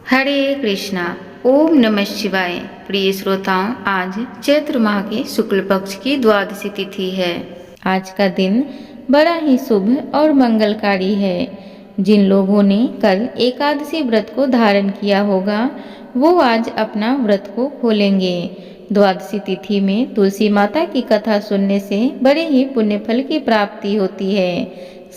हरे कृष्णा। ओम नमः शिवाय। प्रिय श्रोताओं, आज चैत्र माह के शुक्ल पक्ष की द्वादशी तिथि है। आज का दिन बड़ा ही शुभ और मंगलकारी है। जिन लोगों ने कल एकादशी व्रत को धारण किया होगा वो आज अपना व्रत को खोलेंगे। द्वादशी तिथि में तुलसी माता की कथा सुनने से बड़े ही पुण्य फल की प्राप्ति होती है।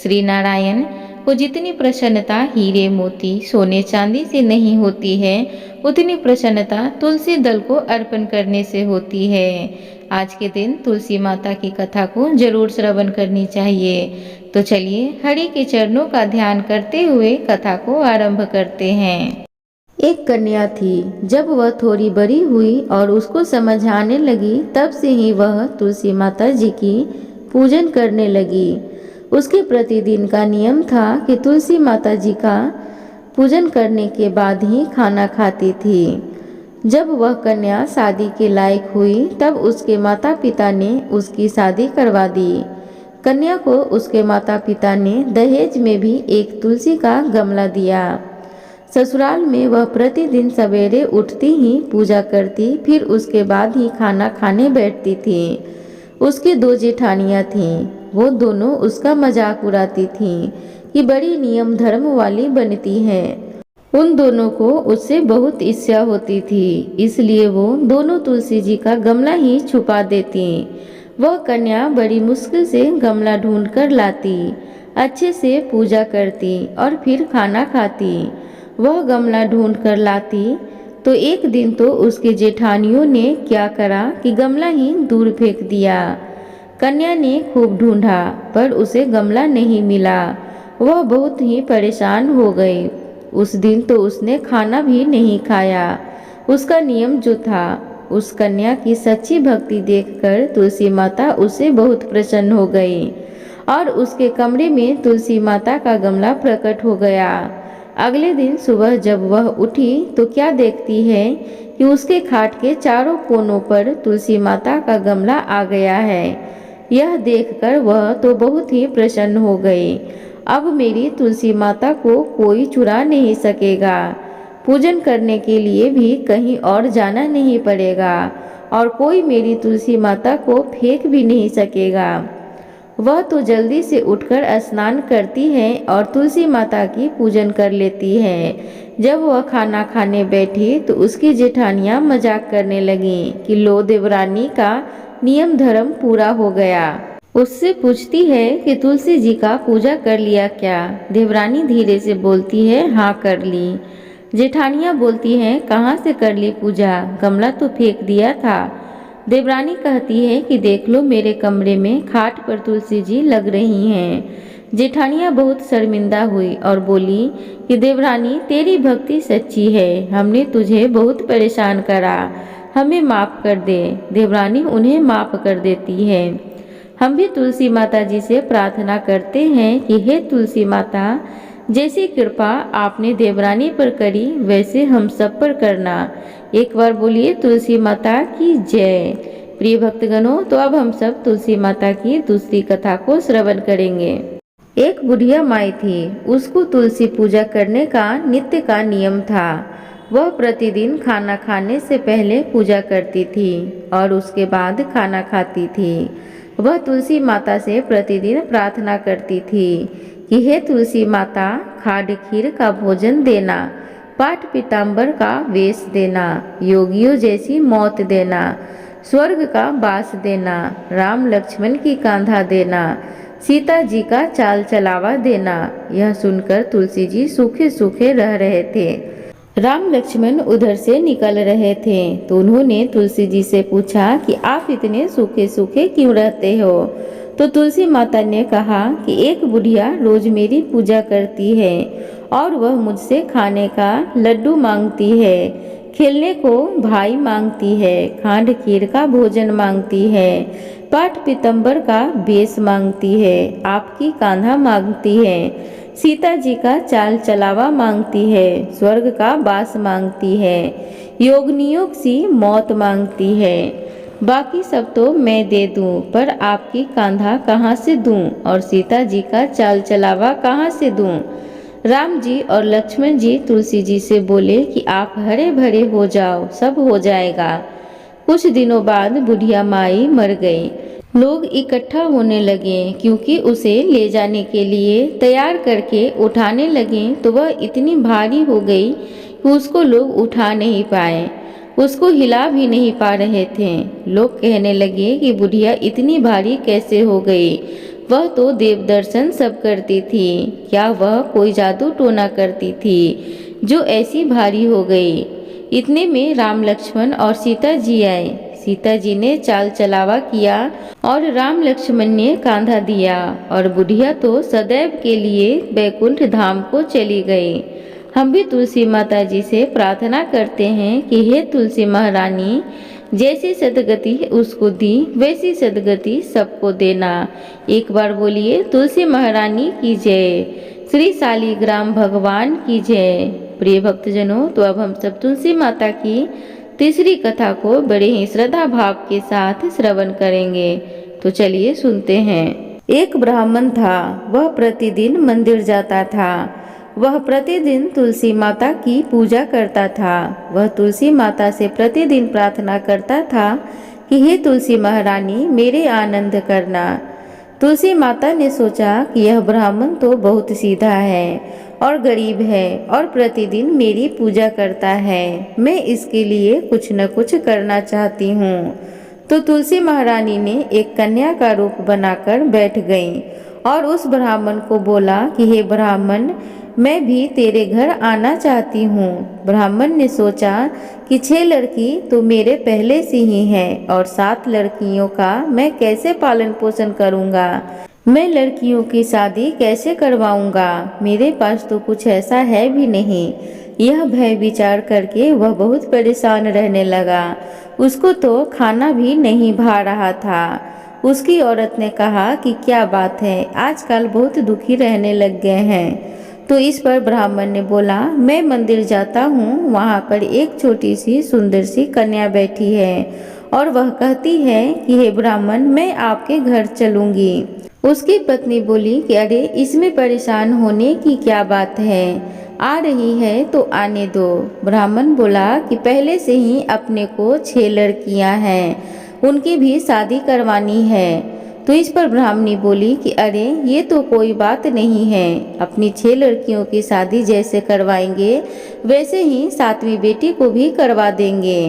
श्री नारायण को जितनी प्रसन्नता हीरे मोती सोने चांदी से नहीं होती है, उतनी प्रसन्नता तुलसी दल को अर्पण करने से होती है। आज के दिन तुलसी माता की कथा को जरूर श्रवण करनी चाहिए। तो चलिए हरि के चरणों का ध्यान करते हुए कथा को आरंभ करते हैं। एक कन्या थी। जब वह थोड़ी बड़ी हुई और उसको समझ आने लगी, तब से ही वह तुलसी माता जी की पूजन करने लगी। उसके प्रतिदिन का नियम था कि तुलसी माता जी का पूजन करने के बाद ही खाना खाती थी। जब वह कन्या शादी के लायक हुई, तब उसके माता पिता ने उसकी शादी करवा दी। कन्या को उसके माता पिता ने दहेज में भी एक तुलसी का गमला दिया। ससुराल में वह प्रतिदिन सवेरे उठती ही पूजा करती, फिर उसके बाद ही खाना खाने बैठती थी। उसकी दो जेठानियां थीं। वो दोनों उसका मजाक उड़ाती थीं कि बड़ी नियम धर्म वाली बनती है। उन दोनों को उससे बहुत ईर्ष्या होती थी, इसलिए वो दोनों तुलसी जी का गमला ही छुपा देती। वह कन्या बड़ी मुश्किल से गमला ढूंढ कर लाती, अच्छे से पूजा करती और फिर खाना खाती। वह गमला ढूंढ कर लाती तो एक दिन तो उसके जेठानियों ने क्या करा कि गमला ही दूर फेंक दिया। कन्या ने खूब ढूंढा पर उसे गमला नहीं मिला। वह बहुत ही परेशान हो गई। उस दिन तो उसने खाना भी नहीं खाया। उसका नियम जो था, उस कन्या की सच्ची भक्ति देखकर तुलसी माता उससे बहुत प्रसन्न हो गई और उसके कमरे में तुलसी माता का गमला प्रकट हो गया। अगले दिन सुबह जब वह उठी तो क्या देखती है कि उसके खाट के चारों कोनों पर तुलसी माता का गमला आ गया है। यह देखकर वह तो बहुत ही प्रसन्न हो गई। अब मेरी तुलसी माता को कोई चुरा नहीं सकेगा। पूजन करने के लिए भी कहीं और जाना नहीं पड़ेगा और कोई मेरी तुलसी माता को फेंक भी नहीं सकेगा। वह तो जल्दी से उठकर स्नान करती है और तुलसी माता की पूजन कर लेती है। जब वह खाना खाने बैठी तो उसकी जेठानियां मजाक करने लगीं कि लो देवरानी का नियम धर्म पूरा हो गया। उससे पूछती है कि तुलसी जी का पूजा कर लिया क्या? देवरानी धीरे से बोलती है, हाँ कर ली। जेठानियां बोलती हैं, कहाँ से कर ली पूजा? गमला तो फेंक दिया था। देवरानी कहती है कि देख लो, मेरे कमरे में खाट पर तुलसी जी लग रही हैं। जेठानियां बहुत शर्मिंदा हुई और बोली कि देवरानी तेरी भक्ति सच्ची है, हमने तुझे बहुत परेशान करा, हमें माफ कर दे। देवरानी उन्हें माफ कर देती है। हम भी तुलसी माता जी से प्रार्थना करते हैं कि हे तुलसी माता, जैसी कृपा आपने देवरानी पर करी वैसे हम सब पर करना। एक बार बोलिए तुलसी माता की जय। प्रिय भक्तगणों, तो अब हम सब तुलसी माता की दूसरी कथा को श्रवण करेंगे। एक बुढ़िया माई थी। उसको तुलसी पूजा करने का नित्य का नियम था। वह प्रतिदिन खाना खाने से पहले पूजा करती थी और उसके बाद खाना खाती थी। वह तुलसी माता से प्रतिदिन प्रार्थना करती थी कि हे तुलसी माता, खाड खीर का भोजन देना, पाट पीताम्बर का वेश देना, योगियों जैसी मौत देना, स्वर्ग का वास देना, राम लक्ष्मण की कांधा देना, सीता जी का चाल चलावा देना। यह सुनकर तुलसी जी सूखे सूखे रह रहे थे। राम लक्ष्मण उधर से निकल रहे थे तो उन्होंने तुलसी जी से पूछा कि आप इतने सूखे सूखे क्यों रहते हो? तो तुलसी माता ने कहा कि एक बुढ़िया रोज मेरी पूजा करती है और वह मुझसे खाने का लड्डू मांगती है, खेलने को भाई मांगती है, खांड खीर का भोजन मांगती है, पाट पीतम्बर का वेश मांगती है, आपकी कान्हा मांगती है, सीता जी का चाल चलावा मांगती है, स्वर्ग का वास मांगती है, योगनियोग सी मौत मांगती है। बाकी सब तो मैं दे दूं, पर आपकी कांधा कहाँ से दूं और सीता जी का चाल चलावा कहाँ से दूं? राम जी और लक्ष्मण जी तुलसी जी से बोले कि आप हरे भरे हो जाओ, सब हो जाएगा। कुछ दिनों बाद बुढ़िया माई मर गई। लोग इकट्ठा होने लगे क्योंकि उसे ले जाने के लिए तैयार करके उठाने लगे तो वह इतनी भारी हो गई कि उसको लोग उठा नहीं पाए, उसको हिला भी नहीं पा रहे थे। लोग कहने लगे कि बुढ़िया इतनी भारी कैसे हो गई, वह तो देव दर्शन सब करती थी, क्या वह कोई जादू टोना करती थी जो ऐसी भारी हो गई। इतने में राम लक्ष्मण और सीता जी आए। सीता जी ने चाल चलावा किया और राम लक्ष्मण ने कांधा दिया और बुढ़िया तो सदैव के लिए बैकुंठ धाम को चली गई। हम भी तुलसी माता जी से प्रार्थना करते हैं कि हे तुलसी महारानी, जैसी सदगति उसको दी वैसी सदगति सबको देना। एक बार बोलिए तुलसी महारानी की जय, श्री शालिग्राम भगवान की जय। प्रिय भक्तजनों, तो अब हम सब तुलसी माता की तीसरी कथा को बड़े ही श्रद्धा भाव के साथ श्रवण करेंगे। तो चलिए सुनते हैं। एक ब्राह्मण था, वह प्रतिदिन मंदिर जाता था। वह प्रतिदिन तुलसी माता की पूजा करता था। वह तुलसी माता से प्रतिदिन प्रार्थना करता था कि हे तुलसी महारानी, मेरे आनंद करना। तुलसी माता ने सोचा कि यह ब्राह्मण तो बहुत सीधा है और गरीब है और प्रतिदिन मेरी पूजा करता है, मैं इसके लिए कुछ न कुछ करना चाहती हूँ। तो तुलसी महारानी ने एक कन्या का रूप बनाकर बैठ गई और उस ब्राह्मण को बोला कि हे ब्राह्मण, मैं भी तेरे घर आना चाहती हूँ। ब्राह्मण ने सोचा कि 6 लड़की तो मेरे पहले से ही हैं और 7 लड़कियों का मैं कैसे पालन पोषण करूँगा, मैं लड़कियों की शादी कैसे करवाऊंगा, मेरे पास तो कुछ ऐसा है भी नहीं। यह भय विचार करके वह बहुत परेशान रहने लगा। उसको तो खाना भी नहीं भा रहा था। उसकी औरत ने कहा कि क्या बात है, आजकल बहुत दुखी रहने लग गए हैं। तो इस पर ब्राह्मण ने बोला, मैं मंदिर जाता हूँ, वहाँ पर एक छोटी सी सुंदर सी कन्या बैठी है और वह कहती है कि हे ब्राह्मण, मैं आपके घर चलूँगी। उसकी पत्नी बोली कि अरे इसमें परेशान होने की क्या बात है, आ रही है तो आने दो। ब्राह्मण बोला कि पहले से ही अपने को 6 लड़कियां हैं, उनकी भी शादी करवानी है। तो इस पर ब्राह्मणी बोली कि अरे ये तो कोई बात नहीं है, अपनी 6 लड़कियों की शादी जैसे करवाएंगे वैसे ही 7वीं बेटी को भी करवा देंगे।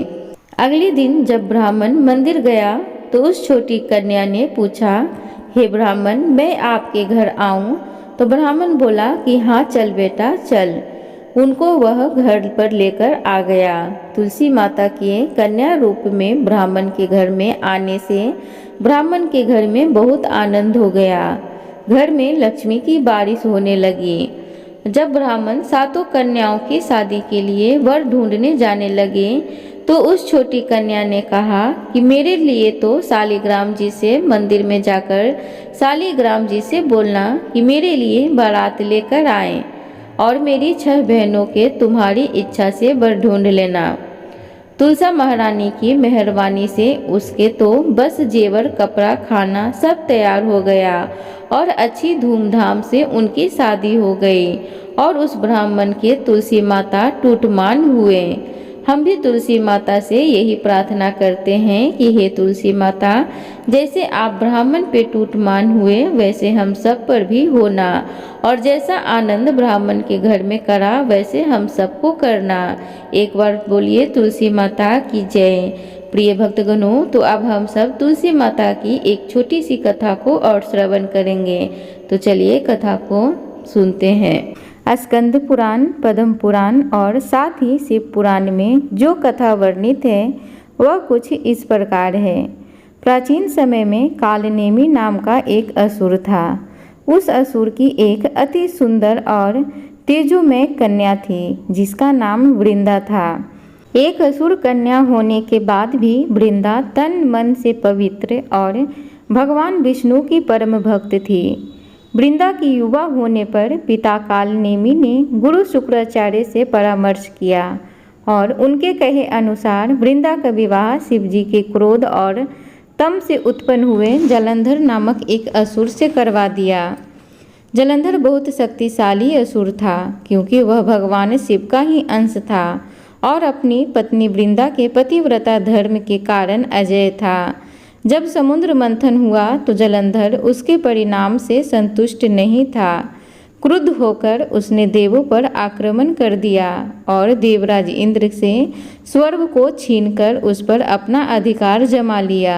अगले दिन जब ब्राह्मण मंदिर गया तो उस छोटी कन्या ने पूछा, हे ब्राह्मण, मैं आपके घर आऊं? तो ब्राह्मण बोला कि हाँ चल बेटा चल। उनको वह घर पर लेकर आ गया। तुलसी माता के कन्या रूप में ब्राह्मण के घर में आने से ब्राह्मण के घर में बहुत आनंद हो गया। घर में लक्ष्मी की बारिश होने लगी। जब ब्राह्मण 7 कन्याओं की शादी के लिए वर ढूंढने जाने लगे तो उस छोटी कन्या ने कहा कि मेरे लिए तो शालिग्राम जी से मंदिर में जाकर शालिग्राम जी से बोलना कि मेरे लिए बारात लेकर आए और मेरी 6 बहनों के तुम्हारी इच्छा से वर ढूंढ लेना। तुलसा महारानी की मेहरबानी से उसके तो बस जेवर कपड़ा खाना सब तैयार हो गया और अच्छी धूमधाम से उनकी शादी हो गई और उस ब्राह्मण के तुलसी माता टूटमान हुए। हम भी तुलसी माता से यही प्रार्थना करते हैं कि हे तुलसी माता, जैसे आप ब्राह्मण पे टूटमान हुए वैसे हम सब पर भी होना और जैसा आनंद ब्राह्मण के घर में करा वैसे हम सबको करना। एक बार बोलिए तुलसी माता की जय। प्रिय भक्तगणों, तो अब हम सब तुलसी माता की एक छोटी सी कथा को और श्रवण करेंगे। तो चलिए कथा को सुनते हैं। स्कंद पुराण, पद्म पुराण और साथ ही शिव पुराण में जो कथा वर्णित है वह कुछ इस प्रकार है। प्राचीन समय में कालनेमी नाम का एक असुर था। उस असुर की एक अति सुंदर और तेजोमय कन्या थी जिसका नाम वृंदा था। एक असुर कन्या होने के बाद भी वृंदा तन मन से पवित्र और भगवान विष्णु की परम भक्त थी। वृंदा की युवा होने पर पिता कालनेमी ने गुरु शुक्राचार्य से परामर्श किया और उनके कहे अनुसार वृंदा का विवाह शिवजी के क्रोध और तम से उत्पन्न हुए जलंधर नामक एक असुर से करवा दिया। जलंधर बहुत शक्तिशाली असुर था, क्योंकि वह भगवान शिव का ही अंश था और अपनी पत्नी वृंदा के पतिव्रता धर्म के कारण अजय था। जब समुद्र मंथन हुआ तो जलंधर उसके परिणाम से संतुष्ट नहीं था। क्रुद्ध होकर उसने देवों पर आक्रमण कर दिया और देवराज इंद्र से स्वर्ग को छीनकर उस पर अपना अधिकार जमा लिया।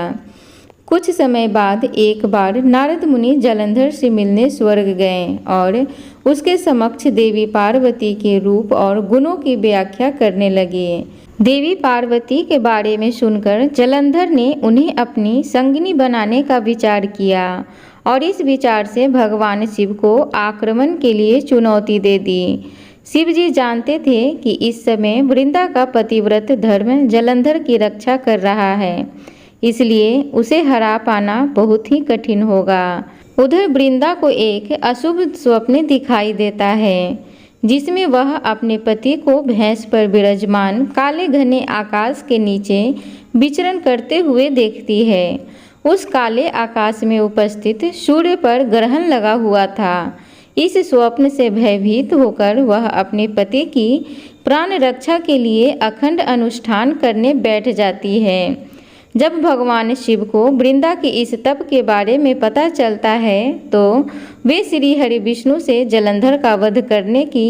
कुछ समय बाद एक बार नारद मुनि जलंधर से मिलने स्वर्ग गए और उसके समक्ष देवी पार्वती के रूप और गुणों की व्याख्या करने लगे। देवी पार्वती के बारे में सुनकर जलंधर ने उन्हें अपनी संगिनी बनाने का विचार किया और इस विचार से भगवान शिव को आक्रमण के लिए चुनौती दे दी। शिव जी जानते थे कि इस समय वृंदा का पतिव्रत धर्म जलंधर की रक्षा कर रहा है, इसलिए उसे हरा पाना बहुत ही कठिन होगा। उधर वृंदा को एक अशुभ स्वप्न दिखाई देता है, जिसमें वह अपने पति को भैंस पर विराजमान काले घने आकाश के नीचे विचरण करते हुए देखती है। उस काले आकाश में उपस्थित सूर्य पर ग्रहण लगा हुआ था। इस स्वप्न से भयभीत होकर वह अपने पति की प्राण रक्षा के लिए अखंड अनुष्ठान करने बैठ जाती है। जब भगवान शिव को वृंदा के इस तप के बारे में पता चलता है तो वे श्री हरि विष्णु से जलंधर का वध करने की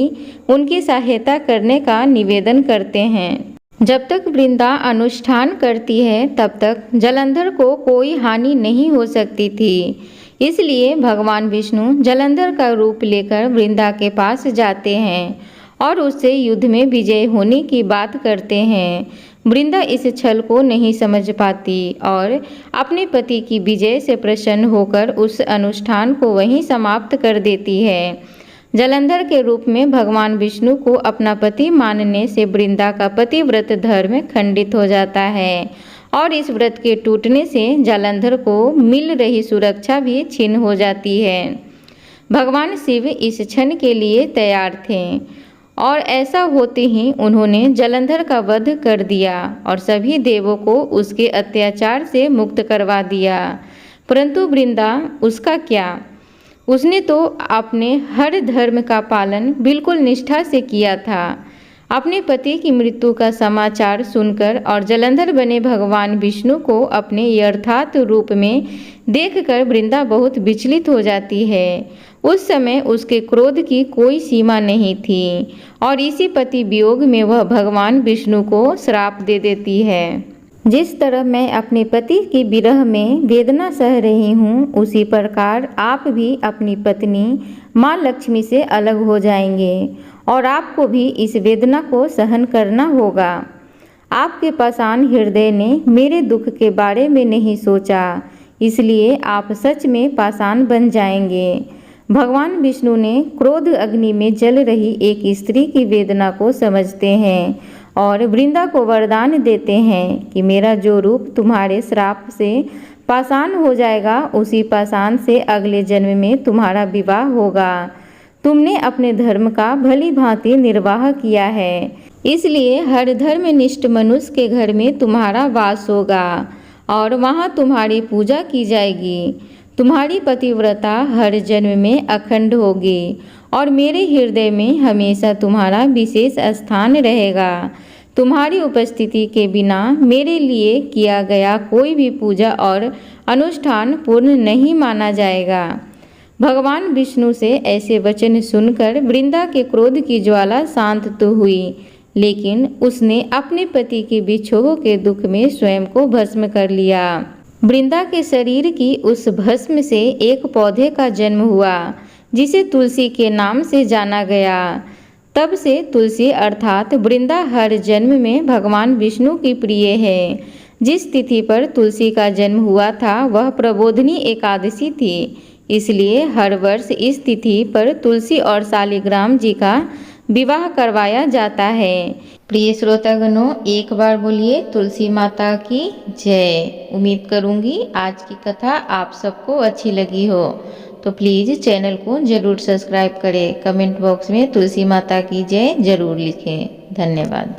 उनकी सहायता करने का निवेदन करते हैं। जब तक वृंदा अनुष्ठान करती है तब तक जलंधर को कोई हानि नहीं हो सकती थी, इसलिए भगवान विष्णु जलंधर का रूप लेकर वृंदा के पास जाते हैं और उससे युद्ध में विजय होने की बात करते हैं। वृंदा इस छल को नहीं समझ पाती और अपने पति की विजय से प्रसन्न होकर उस अनुष्ठान को वहीं समाप्त कर देती है। जलंधर के रूप में भगवान विष्णु को अपना पति मानने से वृंदा का पतिव्रत धर्म खंडित हो जाता है और इस व्रत के टूटने से जलंधर को मिल रही सुरक्षा भी छीन हो जाती है। भगवान शिव इस क्षण के लिए तैयार थे और ऐसा होते ही उन्होंने जलंधर का वध कर दिया और सभी देवों को उसके अत्याचार से मुक्त करवा दिया। परंतु वृंदा, उसका क्या? उसने तो अपने हर धर्म का पालन बिल्कुल निष्ठा से किया था। अपने पति की मृत्यु का समाचार सुनकर और जलंधर बने भगवान विष्णु को अपने यथार्थ रूप में देखकर वृंदा बहुत विचलित हो जाती है। उस समय उसके क्रोध की कोई सीमा नहीं थी और इसी पति वियोग में वह भगवान विष्णु को श्राप दे देती है। जिस तरह मैं अपने पति की विरह में वेदना सह रही हूँ, उसी प्रकार आप भी अपनी पत्नी माँ लक्ष्मी से अलग हो जाएंगे और आपको भी इस वेदना को सहन करना होगा। आपके पाषाण हृदय ने मेरे दुख के बारे में नहीं सोचा, इसलिए आप सच में पाषाण बन जाएंगे। भगवान विष्णु ने क्रोध अग्नि में जल रही एक स्त्री की वेदना को समझते हैं और वृंदा को वरदान देते हैं कि मेरा जो रूप तुम्हारे श्राप से पाषाण हो जाएगा, उसी पाषाण से अगले जन्म में तुम्हारा विवाह होगा। तुमने अपने धर्म का भली भांति निर्वाह किया है, इसलिए हर धर्मनिष्ठ मनुष्य के घर में तुम्हारा वास होगा और वहाँ तुम्हारी पूजा की जाएगी। तुम्हारी पतिव्रता हर जन्म में अखंड होगी और मेरे हृदय में हमेशा तुम्हारा विशेष स्थान रहेगा। तुम्हारी उपस्थिति के बिना मेरे लिए किया गया कोई भी पूजा और अनुष्ठान पूर्ण नहीं माना जाएगा। भगवान विष्णु से ऐसे वचन सुनकर वृंदा के क्रोध की ज्वाला शांत तो हुई, लेकिन उसने अपने पति के विछोह के दुख में स्वयं को भस्म कर लिया। वृंदा के शरीर की उस भस्म से एक पौधे का जन्म हुआ, जिसे तुलसी के नाम से जाना गया। तब से तुलसी अर्थात वृंदा हर जन्म में भगवान विष्णु की प्रिय है। जिस तिथि पर तुलसी का जन्म हुआ था वह प्रबोधिनी एकादशी थी, इसलिए हर वर्ष इस तिथि पर तुलसी और शालिग्राम जी का विवाह करवाया जाता है। प्रिय श्रोतागणों, एक बार बोलिए तुलसी माता की जय। उम्मीद करूंगी आज की कथा आप सबको अच्छी लगी हो, तो प्लीज़ चैनल को जरूर सब्सक्राइब करें। कमेंट बॉक्स में तुलसी माता की जय जरूर लिखें। धन्यवाद।